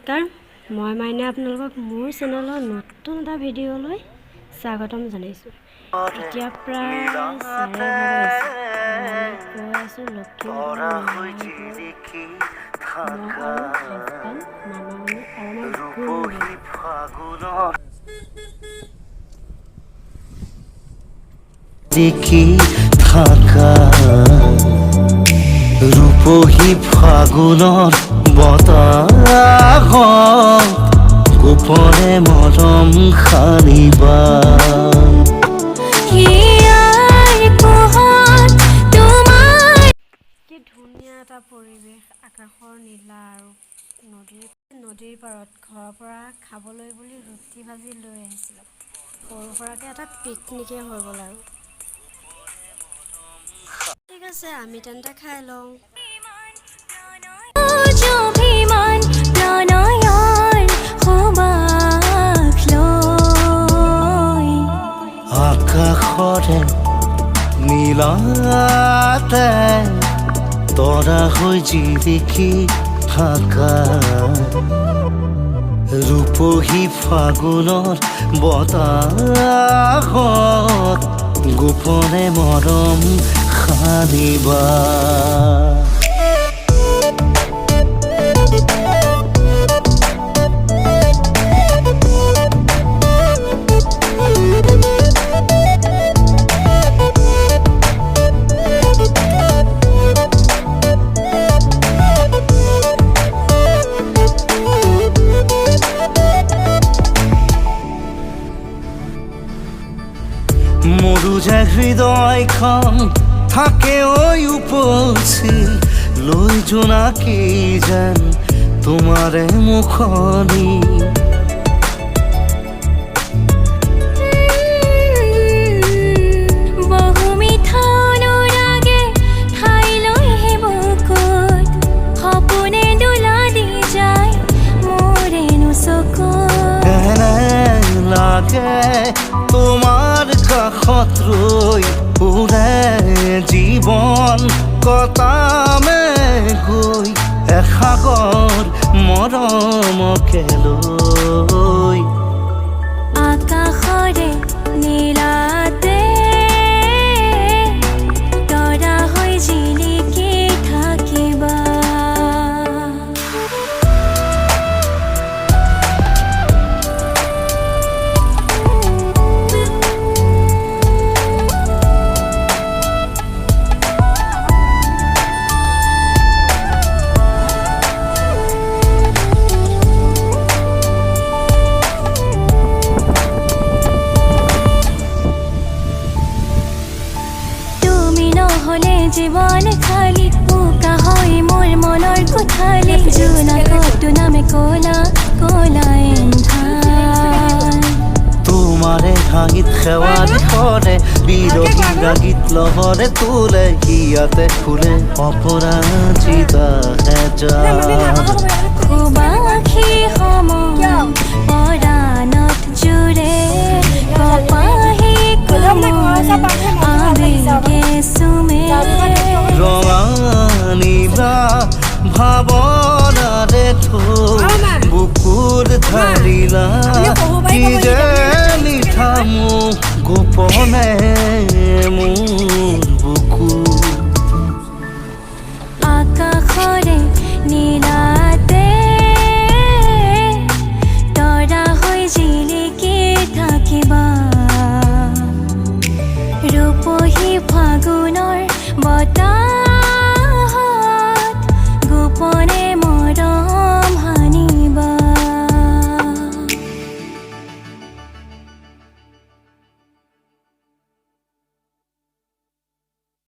নমস্কাৰ মই মাইনা আপোনালোকক মোৰ চেনেলৰ নতুন এটা ভিডিঅ'লৈ স্বাগতম জনাইছোঁ। এতিয়া প্ৰায় 4:30 ৰূপহী ফাগুনৰ বতাহ গোপনে মৰম সানিবা কি ধুনীয়া এটা পৰিৱেশ, আকাশৰ নীলা আৰু নদীৰ পাৰত ঘৰৰ পৰা খাবলৈ বুলি ৰুটি ভাজি লৈ আহিছিলোঁ। সৰু সুৰাকৈ এটা পিকনিকে হৈ গ'ল আৰু ঠিক আছে, আমি তেন্তে খাই লওঁ। আকাশৰে নীলাতে তৰা হৈ জিলিকি থকা ৰূপহী ফাগুনৰ বতাহত গোপনে মৰম সানিবা মোৰো যে হৃদয়খন থাকে উপচি লৈ জোনাকী যেন তোমাৰে মুখনি বহু মিঠা অনুৰাগে ঠাই লৈ বুকুত সপোনে দোলা দি যায় মোৰেনো চকুত এনে লাগে তোমাৰ কাষত ৰৈ উৰে জীৱন কটামে গৈ এসাগৰ মৰমকে লৈ আকাশৰে নীলাতে তৰা হৈ জিলিকি থাকিবা। হলে জীৱন খালি উকা হৈ মোৰ মনৰ কোঠালি জোনাকটো নামে ক'লা ক'লা এন্ধাৰ তোমাৰে হাঁহিত সেৱালি কৰে বিৰহী ৰাগীত লহৰে তোলে হিয়াতে ফুলে অপৰাজিতা সুবাসী সময় পৰাণত জুৰে কপাহী আবেগে চুমে ৰঙানীলা ভাৱনাৰে বুকুৰ ধাৰিলা কি যে মিঠা মোক গোপনে মোৰ